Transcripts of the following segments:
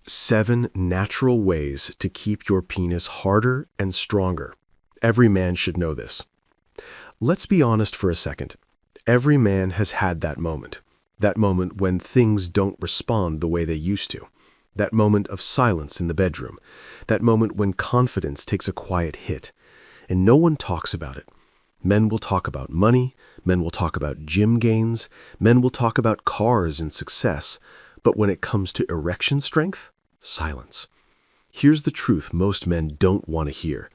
7 natural ways to keep your penis harder and stronger. Every man should know this. Let's be honest for a second. Every man has had that moment. That moment when things don't respond the way they used to. That moment of silence in the bedroom. That moment when confidence takes a quiet hit. And no one talks about it. Men will talk about money. Men will talk about gym gains. Men will talk about cars and success. But when it comes to erection strength, silence. Here's the truth most men don't want to hear.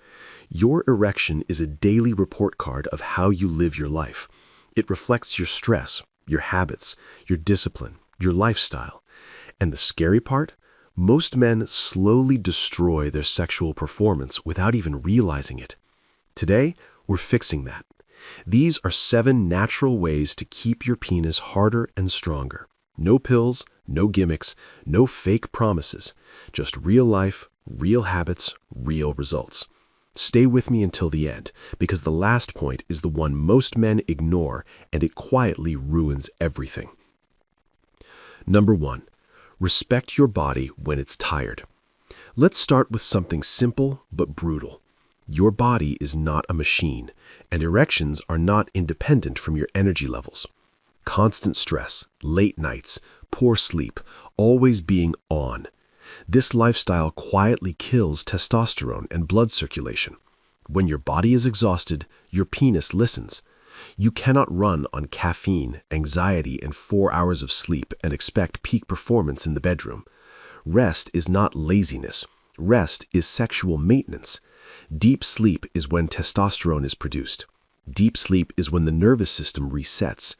Your erection is a daily report card of how you live your life. It reflects your stress, your habits, your discipline, your lifestyle. And the scary part? Most men slowly destroy their sexual performance without even realizing it. Today, we're fixing that. These are 7 natural ways to keep your penis harder and stronger. No pills, no gimmicks, no fake promises. Just real life, real habits, real results. Stay with me until the end, because the last point is the one most men ignore, and it quietly ruins everything. Number 1. Respect your body when it's tired. Let's start with something simple but brutal. Your body is not a machine, and erections are not independent from your energy levels. Constant stress, late nights, poor sleep, always being on. This lifestyle quietly kills testosterone and blood circulation. When your body is exhausted, your penis listens. You cannot run on caffeine, anxiety, and 4 hours of sleep and expect peak performance in the bedroom. Rest is not laziness. Rest is sexual maintenance. Deep sleep is when testosterone is produced. Deep sleep is when the nervous system resets.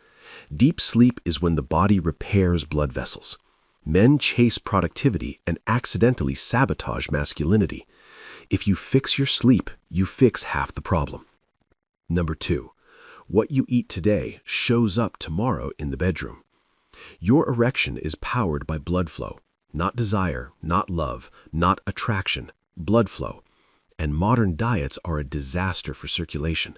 Deep sleep is when the body repairs blood vessels. Men chase productivity and accidentally sabotage masculinity. If you fix your sleep, you fix half the problem. Number 2. What you eat today shows up tomorrow in the bedroom. Your erection is powered by blood flow, not desire, not love, not attraction, blood flow. And modern diets are a disaster for circulation.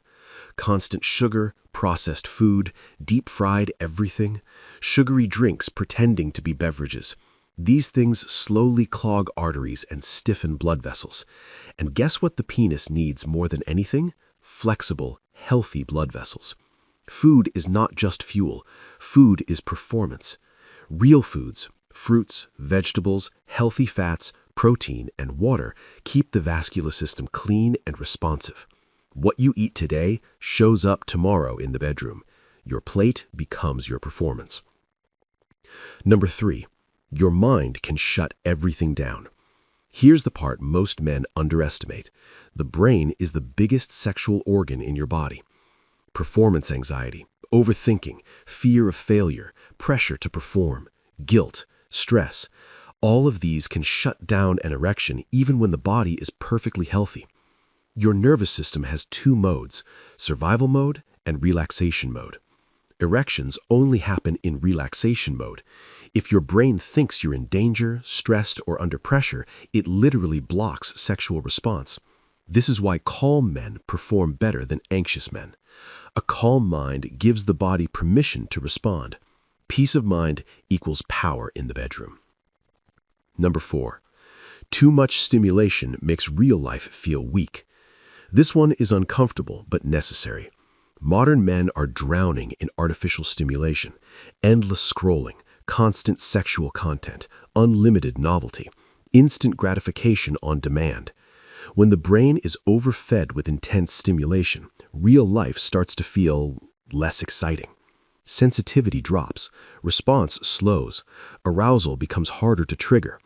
Constant sugar, processed food, deep-fried everything, sugary drinks pretending to be beverages. These things slowly clog arteries and stiffen blood vessels. And guess what the penis needs more than anything? Flexible, healthy blood vessels. Food is not just fuel. Food is performance. Real foods, fruits, vegetables, healthy fats, protein, and water keep the vascular system clean and responsive. What you eat today shows up tomorrow in the bedroom. Your plate becomes your performance. Number 3. Your mind can shut everything down. Here's the part most men underestimate. The brain is the biggest sexual organ in your body. Performance anxiety, overthinking, fear of failure, pressure to perform, guilt, stress. All of these can shut down an erection even when the body is perfectly healthy. Your nervous system has 2 modes, survival mode and relaxation mode. Erections only happen in relaxation mode. If your brain thinks you're in danger, stressed, or under pressure, it literally blocks sexual response. This is why calm men perform better than anxious men. A calm mind gives the body permission to respond. Peace of mind equals power in the bedroom. Number 4. Too much stimulation makes real life feel weak. This one is uncomfortable but necessary. Modern men are drowning in artificial stimulation, endless scrolling, constant sexual content, unlimited novelty, instant gratification on demand. When the brain is overfed with intense stimulation, real life starts to feel less exciting. Sensitivity drops, response slows, arousal becomes harder to trigger.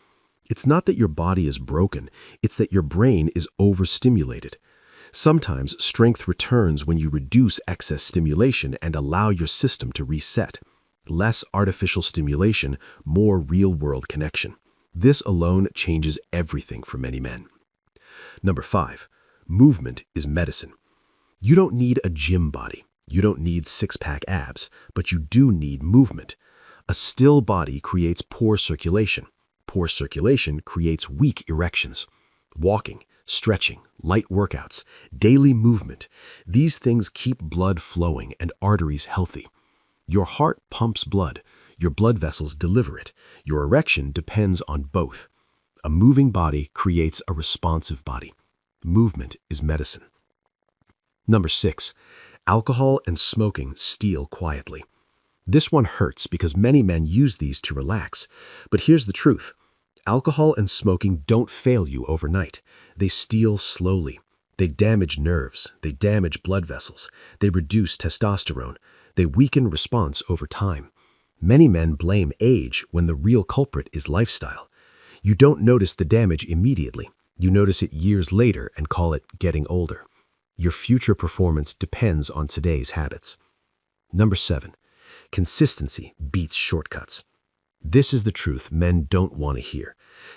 It's not that your body is broken, it's that your brain is overstimulated. Sometimes strength returns when you reduce excess stimulation and allow your system to reset. Less artificial stimulation, more real-world connection. This alone changes everything for many men. Number 5. Movement is medicine. You don't need a gym body. You don't need 6-pack abs, but you do need movement. A still body creates poor circulation. Poor circulation creates weak erections. Walking, stretching, light workouts, daily movement. These things keep blood flowing and arteries healthy. Your heart pumps blood. Your blood vessels deliver it. Your erection depends on both. A moving body creates a responsive body. Movement is medicine. Number 6, alcohol and smoking steal quietly. This one hurts because many men use these to relax. But here's the truth. Alcohol and smoking don't fail you overnight. They steal slowly. They damage nerves. They damage blood vessels. They reduce testosterone. They weaken response over time. Many men blame age when the real culprit is lifestyle. You don't notice the damage immediately. You notice it years later and call it getting older. Your future performance depends on today's habits. Number 7, consistency beats shortcuts. This is the truth men don't want to hear.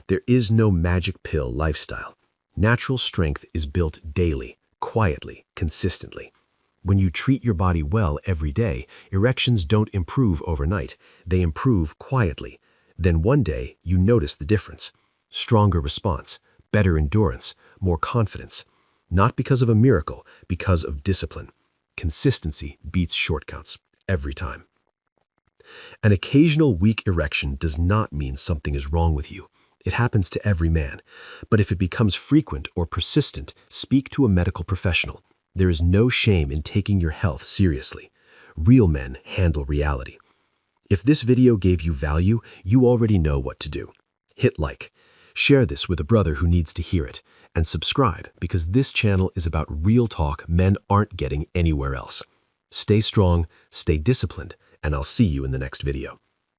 There is no magic pill lifestyle. Natural strength is built daily, quietly, consistently. When you treat your body well every day, erections don't improve overnight. They improve quietly. Then one day, you notice the difference. Stronger response, better endurance, more confidence. Not because of a miracle, because of discipline. Consistency beats shortcuts, every time. An occasional weak erection does not mean something is wrong with you. It happens to every man. But if it becomes frequent or persistent, speak to a medical professional. There is no shame in taking your health seriously. Real men handle reality. If this video gave you value, you already know what to do. Hit like. Share this with a brother who needs to hear it. And subscribe because this channel is about real talk men aren't getting anywhere else. Stay strong, stay disciplined, and I'll see you in the next video.